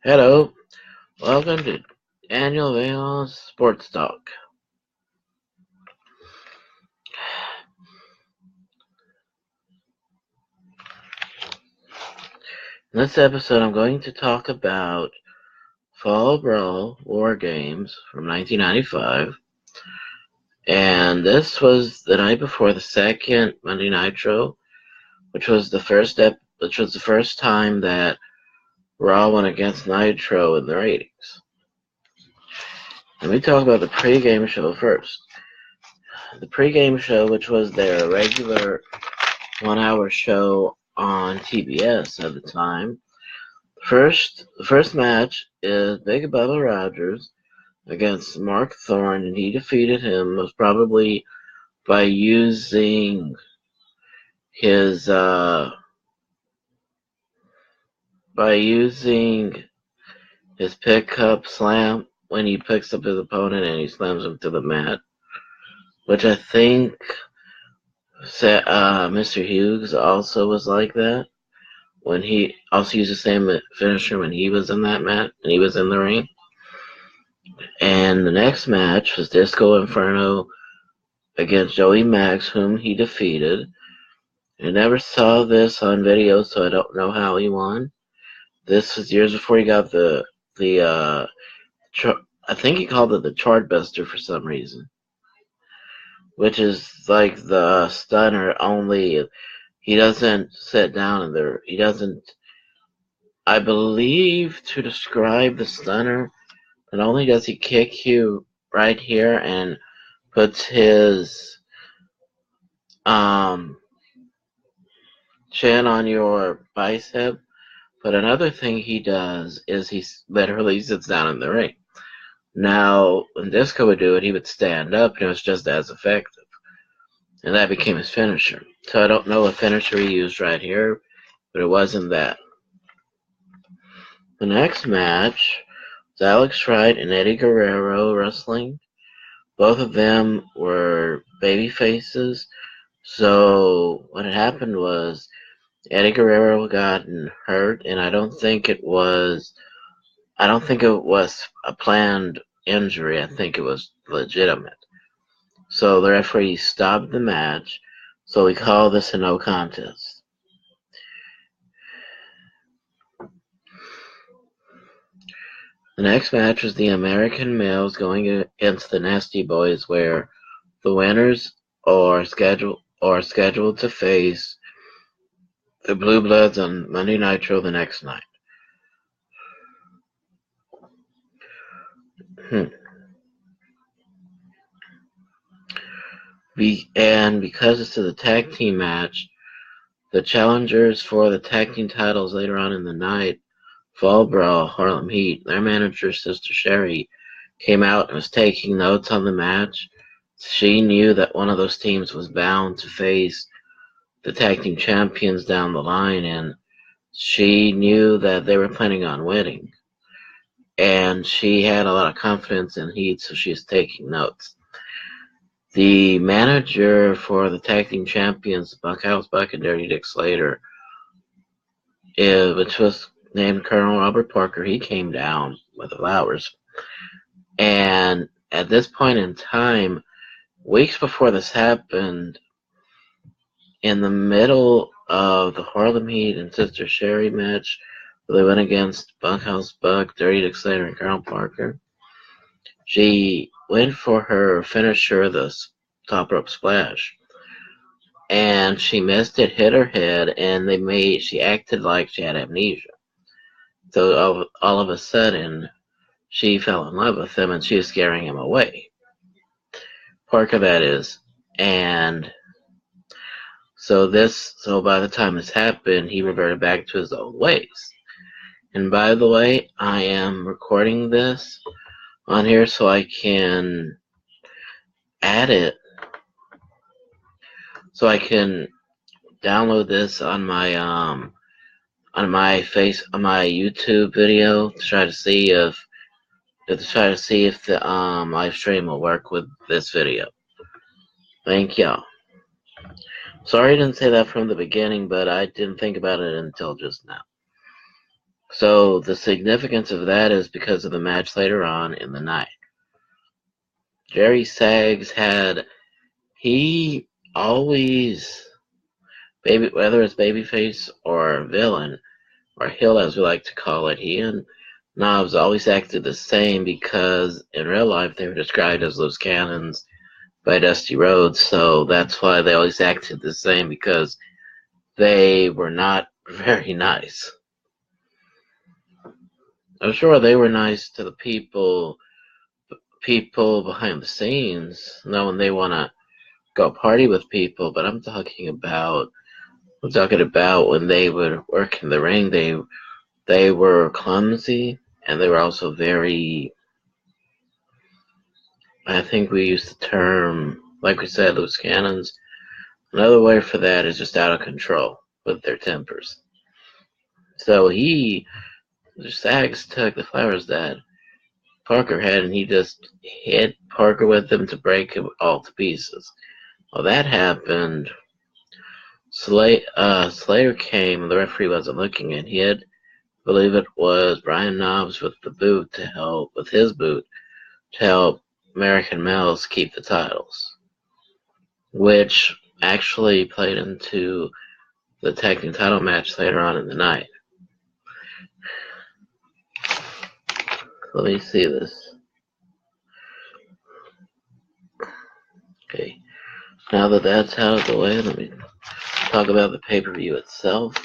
Hello, welcome to Annual Vail Sports Talk. In this episode, I'm going to talk about Fall Brawl War Games from 1995, and this was the night before the second Monday Nitro, which was the first time that Raw went against Nitro in the ratings. Let me talk about the pregame show first. The pregame show, which was their regular 1 hour show on TBS at the time. The first match is Big Bubba Rogers against Mark Thorne, and he defeated him most probably by using his pickup slam when he picks up his opponent and he slams him to the mat, which I think Mr. Hughes also was like that. When he also used the same finisher when he was in that match and he was in the ring. And the next match was Disco Inferno against Joey Max, whom he defeated. I never saw this on video, so I don't know how he won. This was years before he got I think he called it the Chartbuster for some reason, which is like the stunner, only he doesn't sit down in there. He doesn't, I believe, to describe the stunner, not only does he kick you right here and puts his chin on your bicep, but another thing he does is he literally sits down in the ring. Now, when Disco would do it, he would stand up, and it was just as effective. And that became his finisher. So I don't know what finisher he used right here, but it wasn't that. The next match was Alex Wright and Eddie Guerrero wrestling. Both of them were baby faces. So what had happened was Eddie Guerrero got hurt, and I don't think it was a planned injury. I think it was legitimate. So the referee stopped the match. So we call this a no contest. The next match was the American males going against the Nasty Boys, where the winners are scheduled to face the Blue Bloods on Monday Nitro the next night. And because it's a tag team match, the challengers for the tag team titles later on in the night, Fall Brawl, Harlem Heat, their manager, Sister Sherry, came out and was taking notes on the match. She knew that one of those teams was bound to face the tag team champions down the line, and she knew that they were planning on winning. And she had a lot of confidence in Heat, so she was taking notes. The manager for the tag team champions, Bunkhouse Buck and Dirty Dick Slater, which was named Colonel Robert Parker, he came down with the flowers. And at this point in time, weeks before this happened, in the middle of the Harlem Heat and Sister Sherry match, where they went against Bunkhouse Buck, Dirty Dick Slater, and Colonel Parker, she went for her finisher, the top rope splash, and she missed it, hit her head, and she acted like she had amnesia. So all of a sudden, she fell in love with him, and she was scaring him away. Parker, that is. And so by the time this happened, he reverted back to his old ways. And by the way, I am recording this on here so I can add it, so I can download this on my YouTube video to try to see if the live stream will work with this video. Thank y'all. Sorry I didn't say that from the beginning, but I didn't think about it until just now. So the significance of that is because of the match later on in the night. Jerry Saggs he always, whether it's babyface or villain, or heel as we like to call it, he and Knobs always acted the same because in real life they were described as loose cannons by Dusty Rhodes, so that's why they always acted the same, because they were not very nice. I'm sure they were nice to the people behind the scenes, knowing they want to go party with people, but I'm talking about when they would work in the ring. They were clumsy, and they were also very, I think we use the term, like we said, loose cannons. Another way for that is just out of control with their tempers. So Sags took the flowers that Parker had, and he just hit Parker with them to break him all to pieces. Well, that happened. Slater came, and the referee wasn't looking, and he had, I believe it was Brian Knobs with his boot to help American Males keep the titles, which actually played into the tag team title match later on in the night. Let me see this. Okay, now that that's out of the way, let me talk about the pay-per-view itself.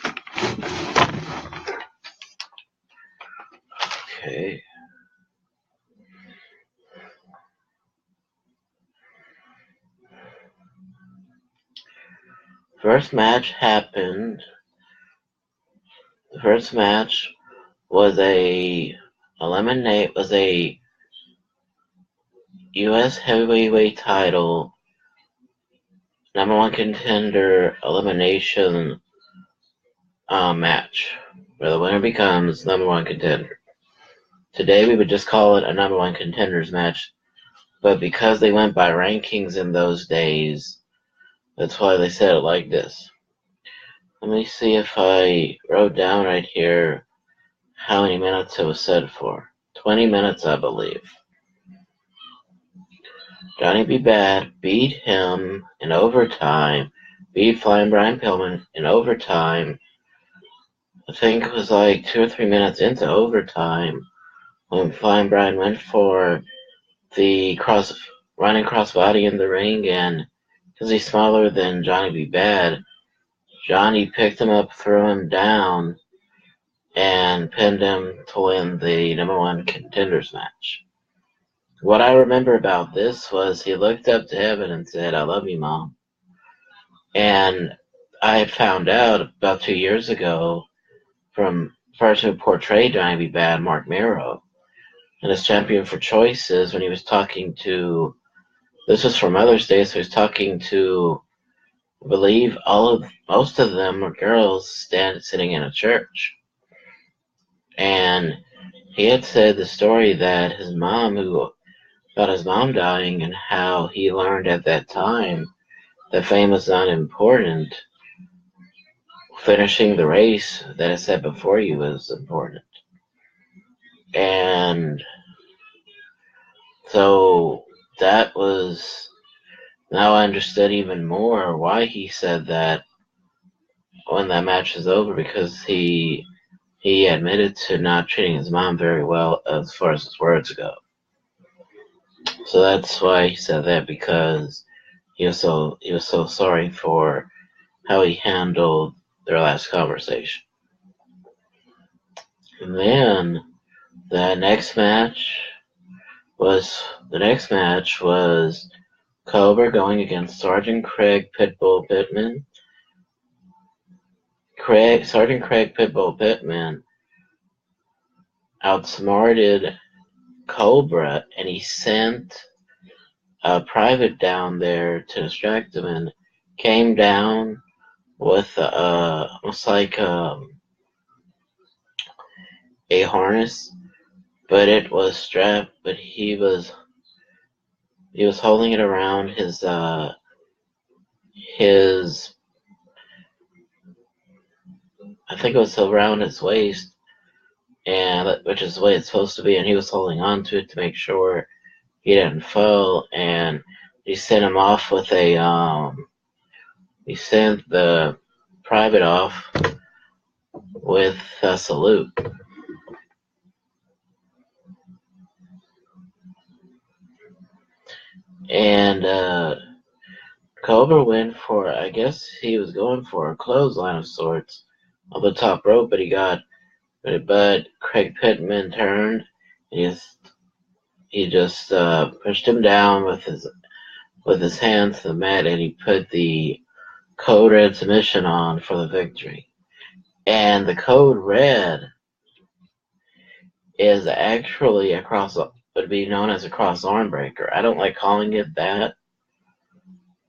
Okay. First match happened. The first match was a U.S. heavyweight title #1 contender elimination match, where the winner becomes #1 contender. Today we would just call it a #1 contenders match, but because they went by rankings in those days, that's why they said it like this. Let me see if I wrote down right here how many minutes it was set for. 20 minutes, I believe. Johnny B. Bad beat him in overtime, beat Flying Brian Pillman in overtime. I think it was like 2 or 3 minutes into overtime when Flying Brian went for the running crossbody in the ring, and because he's smaller than Johnny B. Bad, Johnny picked him up, threw him down, and pinned him to win the #1 contenders match. What I remember about this was he looked up to heaven and said, "I love you, Mom." And I found out about 2 years ago from the person who portrayed Johnny B. Bad, Mark Mero, and his champion for choices, when he was talking to, this was for Mother's Day, so he was talking to, I believe most of them were girls sitting in a church. And he had said the story that about his mom dying, and how he learned at that time that fame was not important. Finishing the race that is set before you is important. And so now I understood even more why he said that when that match is over, because he admitted to not treating his mom very well as far as his words go. So that's why he said that, because he was so sorry for how he handled their last conversation. And then the next match was Cobra going against Sergeant Craig Pitbull Pittman. Sergeant Craig Pitbull Pittman outsmarted Cobra, and he sent a private down there to distract him, and came down with almost like a harness, but it was strapped, but he was holding it around his I think it was around his waist, and which is the way it's supposed to be, and he was holding on to it to make sure he didn't fall, and he sent him off with he sent the private off with a salute. And Cobra went for, I guess he was going for a clothesline of sorts on the top rope, but Craig Pittman turned and he just pushed him down with his hands to the mat, and he put the Code Red submission on for the victory. And the Code Red is actually would be known as a cross arm breaker. I don't like calling it that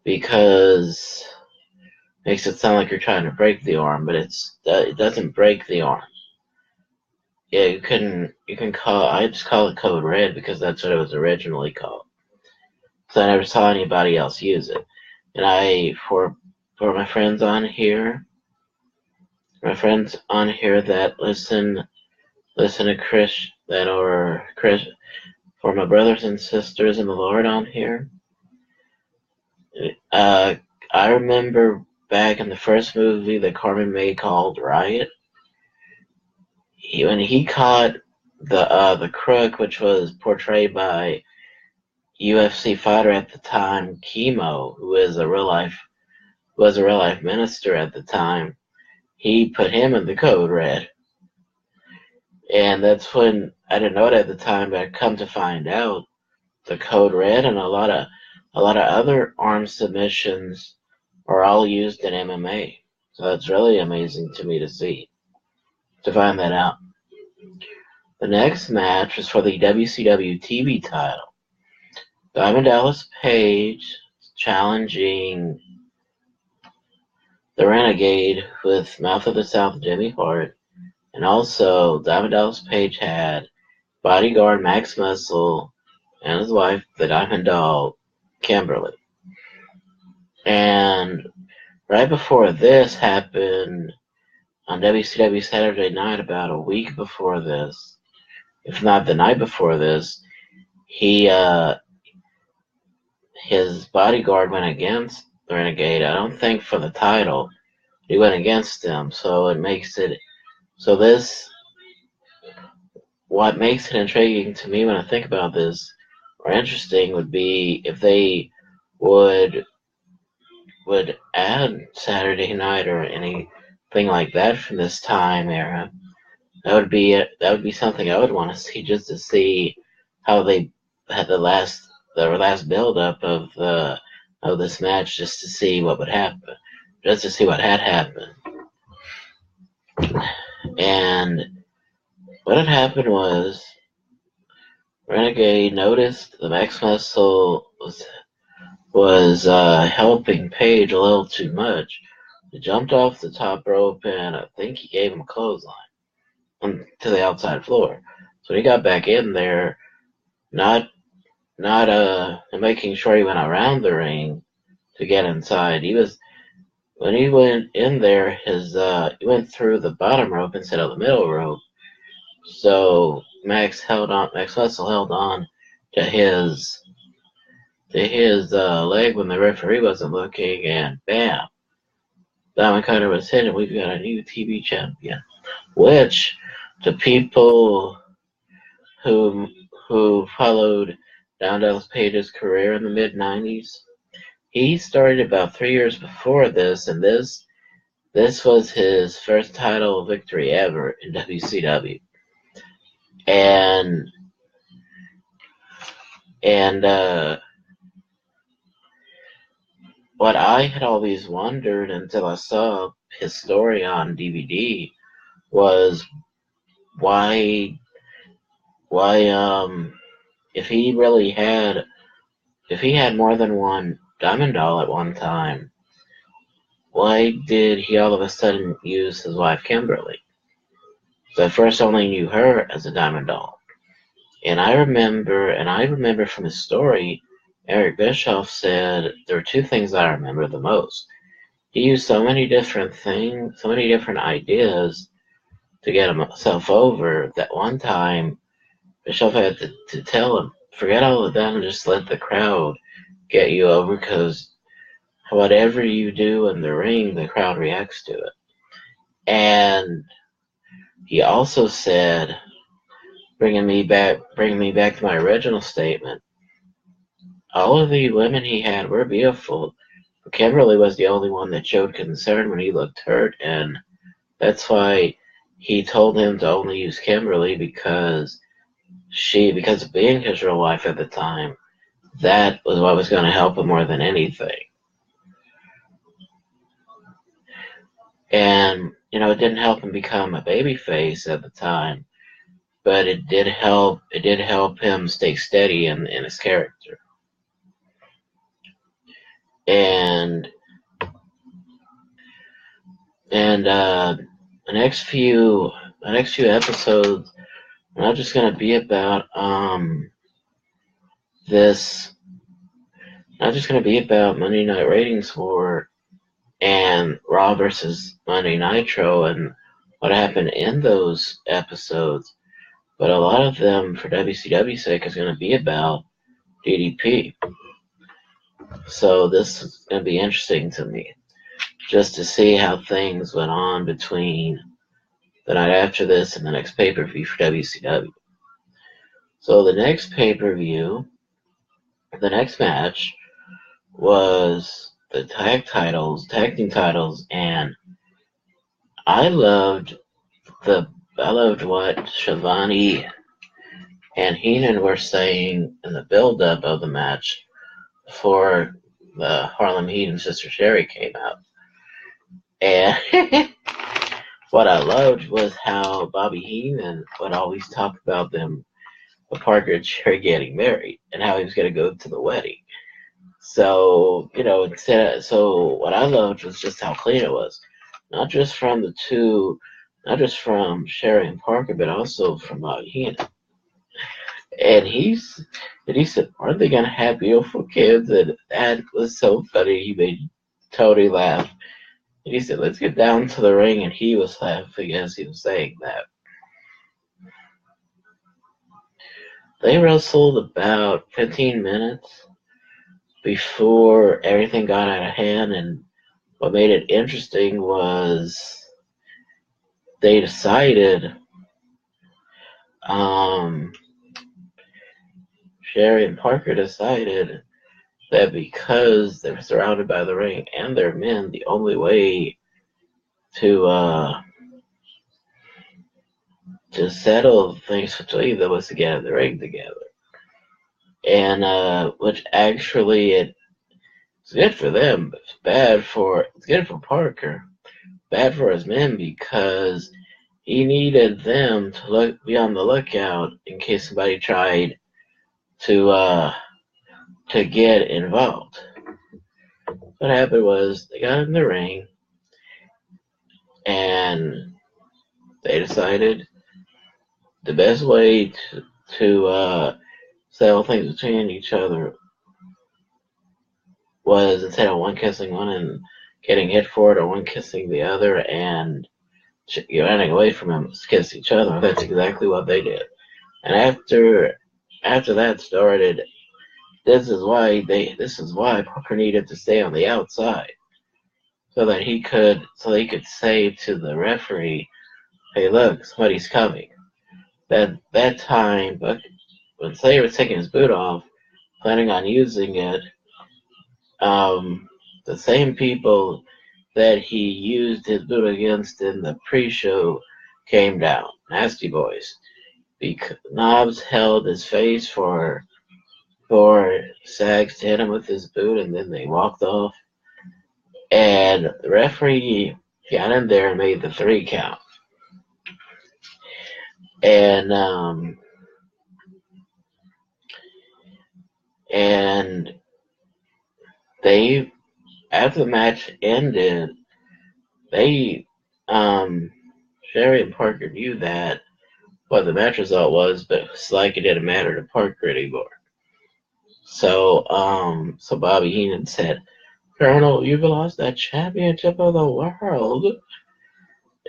because it makes it sound like you're trying to break the arm, but it doesn't break the arm. Yeah, you can I just call it Code Red because that's what it was originally called. So I never saw anybody else use it. And for my friends on here that listen to Chris, for my brothers and sisters in the Lord on here, I remember back in the first movie that Carmen made called Riot, when he caught the crook, which was portrayed by UFC fighter at the time, Chemo, who was a real life minister at the time, he put him in the Code Red. And that's when, I didn't know it at the time, but I come to find out the Code Red and a lot of other arm submissions are all used in MMA. So that's really amazing to me to find that out. The next match was for the WCW TV title. Diamond Dallas Page challenging the Renegade with Mouth of the South Jimmy Hart. And also, Diamond Dallas Page had bodyguard Max Muscle and his wife, the Diamond Doll, Kimberly. And right before this happened on WCW Saturday Night, about a week before this, if not the night before this, his bodyguard went against the Renegade. I don't think for the title. He went against him, so it makes it. So what makes it intriguing to me when I think about this, or interesting, would be if they would add Saturday Night or anything like that from this time era. That would be something I would want to see, just to see how they had the last build up of this match, just to see what would happen, just to see what had happened. And what had happened was Renegade noticed the Max Muscle was helping Page a little too much. He jumped off the top rope, and I think he gave him a clothesline to the outside floor. So he got back in there, not making sure he went around the ring to get inside. When he went in there, he went through the bottom rope instead of the middle rope. So Max Muscle held on to his leg when the referee wasn't looking, and bam, Diamond Cutter was hit, and we've got a new TV champion. Which, to people who followed Diamond Dallas Page's career in the mid-90s, he started about 3 years before this, and this was his first title victory ever in WCW. And what I had always wondered until I saw his story on DVD was why if he had more than one Diamond Doll at one time, why did he all of a sudden use his wife Kimberly? So at first I only knew her as a Diamond Doll. And I remember from his story, Eric Bischoff said there were two things I remember the most. He used so many different things, so many different ideas to get himself over, that one time Bischoff had to tell him, forget all of that and just let the crowd get you over, because whatever you do in the ring, the crowd reacts to it. And he also said, bringing me back to my original statement, all of the women he had were beautiful. But Kimberly was the only one that showed concern when he looked hurt, and that's why he told him to only use Kimberly, because of being his real wife at the time, that was what was going to help him more than anything. And, it didn't help him become a babyface at the time, but it did help him stay steady in his character. And the next few episodes are not just going to be about not just going to be about Monday Night Ratings War and Raw versus Monday Nitro and what happened in those episodes, but a lot of them, for WCW's sake, is going to be about DDP. So this is going to be interesting to me, just to see how things went on between the night after this and the next pay-per-view for WCW. So the next pay-per-view, the next match, was the tag team titles, and I loved what Shivani and Heenan were saying in the build-up of the match before the Harlem Heat and Sister Sherry came out. And what I loved was how Bobby Heenan would always talk about Parker and Sherry getting married, and how he was going to go to the wedding. So, what I loved was just how clean it was. Not just from the two, not just from Sherry and Parker, but also from Bobby Heenan. And he said, aren't they going to have beautiful kids? And that was so funny. He made Tony laugh. And he said, let's get down to the ring. And he was laughing as he was saying that. They wrestled about 15 minutes before everything got out of hand, and what made it interesting was they decided, Sherry and Parker decided that because they were surrounded by the ring and their men, the only way to settle things between them was to get in the ring together. And which actually it's good for them, but it's good for Parker, bad for his men, because he needed them to be on the lookout in case somebody tried to get involved. What happened was they got in the ring and they decided the best way to settle things between each other was, instead of one kissing one and getting hit for it, or one kissing the other and running away from him, kiss each other. That's exactly what they did. And after that started, this is why Parker needed to stay on the outside, so he could say to the referee, hey, look, somebody's coming. That time, but when Slater was taking his boot off, planning on using it, the same people that he used his boot against in the pre-show came down, Nasty Boys. Knobs held his face for Sags to hit him with his boot, and then they walked off. And the referee got in there and made the 3 count. And they, after the match ended, Sherry and Parker knew that what the match result was, but it's like it didn't matter to Parker anymore. So Bobby Heenan said, Colonel, you've lost that championship of the world.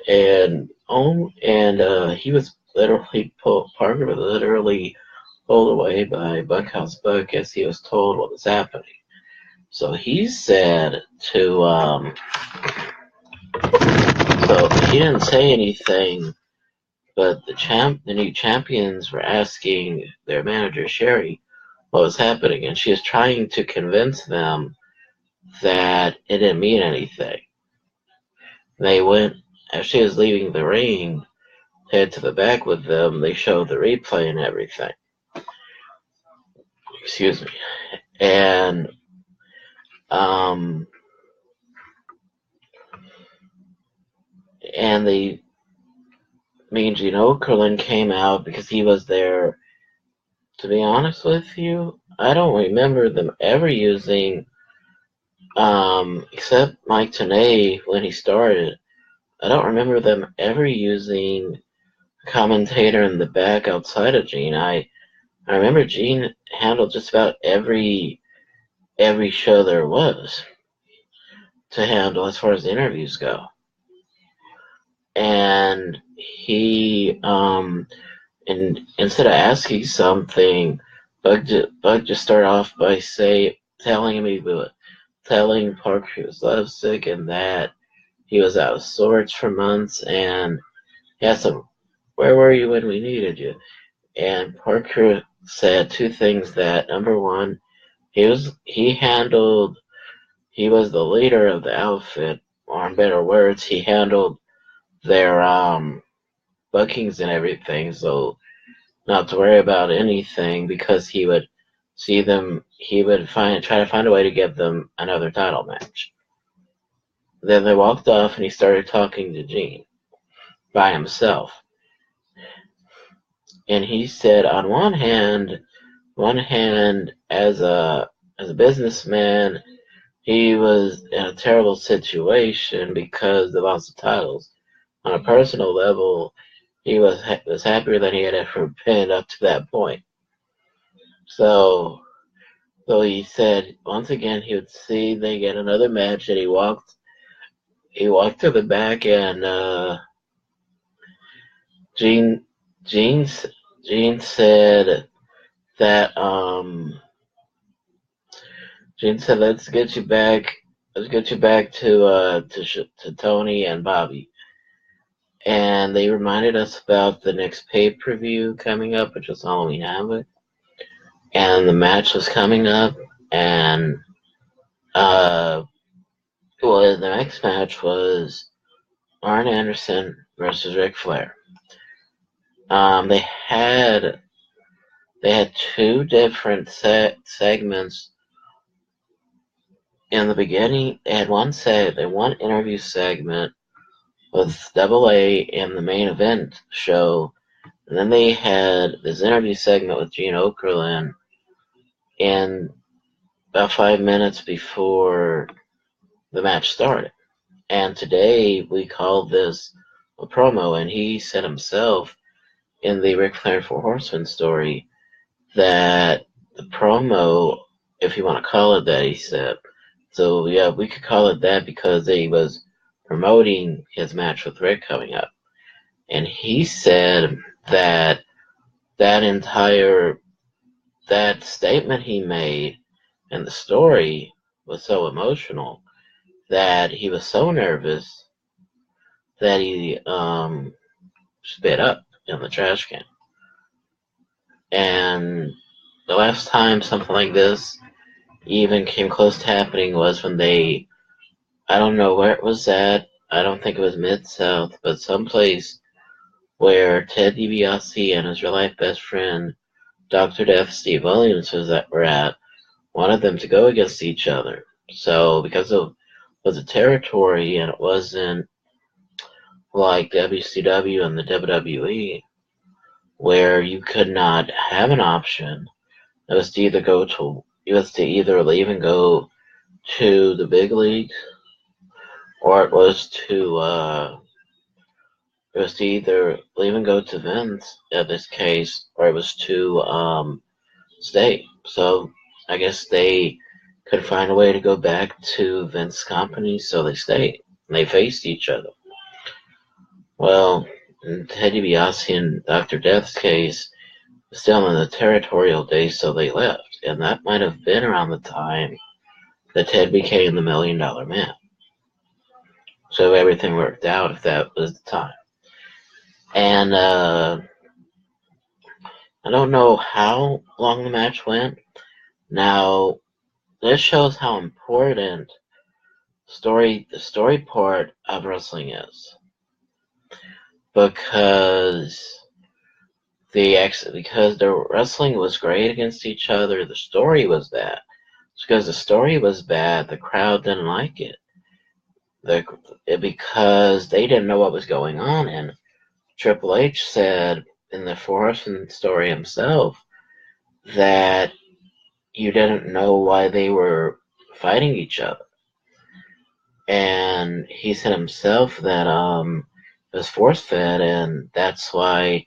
And He was literally Parker was literally pulled away by Bunkhouse Buck as he was told what was happening. So he said to, so he didn't say anything, but the new champions were asking their manager Sherry what was happening, and she was trying to convince them that it didn't mean anything. They went, as she was leaving the ring, head to the back with them. They showed the replay and everything. Excuse me. And um, and the Mean Gene Okerlund came out because he was there. To be honest with you, I don't remember them ever using, except Mike Tenay when he started. I don't remember them ever using a commentator in the back outside of Gene. I remember Gene handled just about every show there was to handle as far as interviews go. And he, and instead of asking something, Bug just started off by telling Parker he was lovesick and that he was out of sorts for months, and he asked him, "Where were you when we needed you?" And Parker said two things. That number one, he was the leader of the outfit, or in better words, he handled their bookings and everything, so not to worry about anything because he would see them. He would try to find a way to give them another title match. Then they walked off, and he started talking to Gene by himself. And he said, on one hand, as a businessman, he was in a terrible situation because they lost the titles. On a personal level, he was happier than he had ever been up to that point. So he said once again he would see they get another match, and he walked to the back, and Gene said that Gene said let's get you back to Tony and Bobby. And they reminded us about the next pay-per-view coming up, which was Halloween Havoc. And the match was coming up, and the next match was Arn Anderson versus Ric Flair. They had two different segments in the beginning. They had one interview segment with Double A in the main event show, and then they had this interview segment with Gene Okerlund in about 5 minutes before the match started. And today we called this a promo, and he said himself in the Ric Flair Four Horsemen story that the promo, if you want to call it that, he said. So yeah, we could call it that because he was promoting his match with Rick coming up. And he said that statement he made and the story was so emotional that he was so nervous that he spit up in the trash can. And the last time something like this even came close to happening was when I don't know where it was at, I don't think it was Mid-South, but someplace where Ted DiBiase and his real-life best friend, Dr. Death Steve Williams, were at, wanted them to go against each other. So because it was a territory and it wasn't like WCW and the WWE, where you could not have an option, it was to either leave and go to the big leagues, or it was to either leave and go to Vince in this case, or it was to stay. So I guess they could find a way to go back to Vince's company, so they stayed. And they faced each other. Well, in Ted DiBiase and Dr. Death's case, still in the territorial days, so they left, and that might have been around the time that Ted became the $1 Million Man. So everything worked out if that was the time. And I don't know how long the match went. Now, this shows how important the story part of wrestling is, because the wrestling was great against each other, the story was bad. Because the story was bad, the crowd didn't like it. Because they didn't know what was going on, and Triple H said in the Four Horsemen story himself that you didn't know why they were fighting each other. And he said himself that it was force fed, and that's why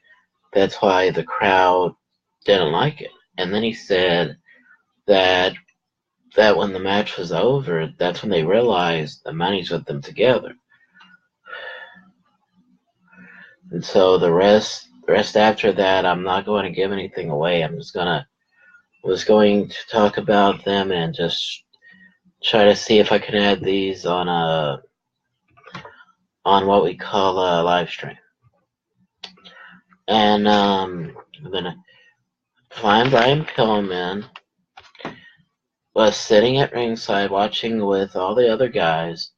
the crowd didn't like it. And then he said that when the match was over, that's when they realized the money's with them together. And so the rest after that, I'm not going to give anything away. Was going to talk about them and just try to see if I can add these on what we call a live stream. And then Flying Brian Pillman was sitting at ringside watching with all the other guys.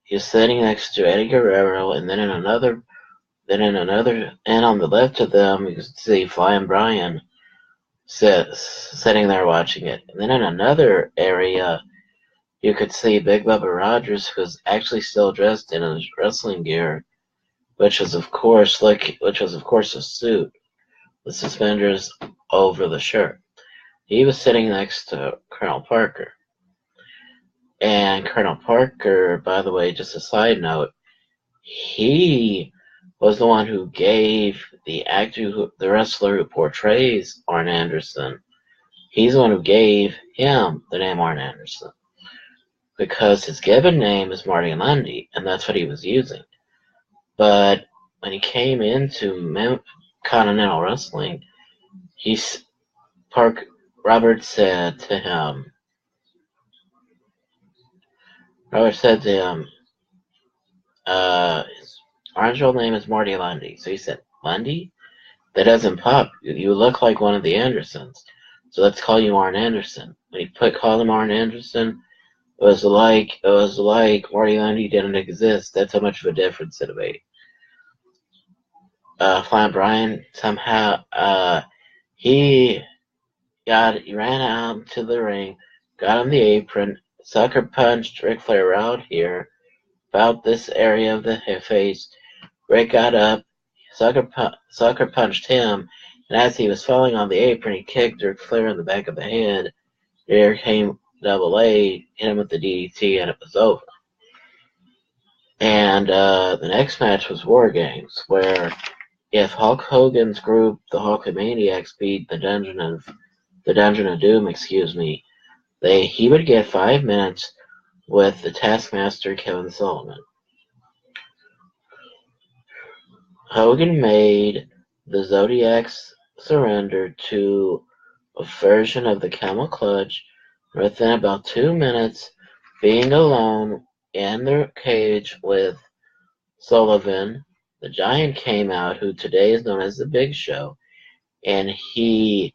He was sitting next to Eddie Guerrero, and then on the left of them, you could see Flying Brian sitting there watching it. And then in another area, you could see Big Bubba Rogers, who was actually still dressed in his wrestling gear, which was of course a suit with suspenders over the shirt. He was sitting next to Colonel Parker. And Colonel Parker, by the way, just a side note, he was the one who gave the wrestler who portrays Arn Anderson, he's the one who gave him the name Arn Anderson. Because his given name is Marty Lundy, and that's what he was using. But when he came into Continental Wrestling, Robert said to him, Arn's real name is Marty Lundy. So he said, Lundy? That doesn't pop. You look like one of the Andersons. So let's call you Arn Anderson. When he called him Arn Anderson, it was like Marty Lundy didn't exist. That's how much of a difference it made. Flying Brian, somehow, he ran out to the ring, got on the apron, sucker punched Ric Flair out here, about this area of the face. Rick got up, sucker punched him, and as he was falling on the apron, he kicked Ric Flair in the back of the head. There came Double A, hit him with the DDT, and it was over. And the next match was War Games, where if Hulk Hogan's group, the Hulkamaniacs, beat the Dungeon of Doom, he would get 5 minutes with the Taskmaster Kevin Sullivan. Hogan made the Zodiacs surrender to a version of the Camel Clutch within about 2 minutes, being alone in the cage with Sullivan. The Giant came out, who today is known as the Big Show, and he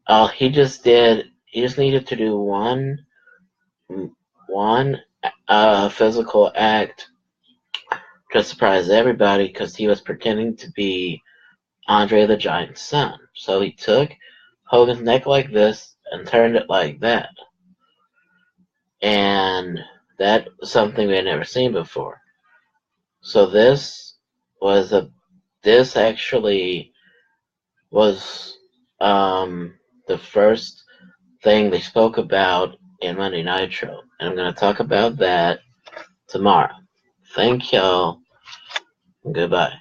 just needed to do one physical act to surprise everybody, because he was pretending to be Andre the Giant's son. So he took Hogan's neck like this and turned it like that. And that was something we had never seen before. So this actually was the first thing they spoke about in Monday Nitro. And I'm going to talk about that tomorrow. Thank y'all. Goodbye.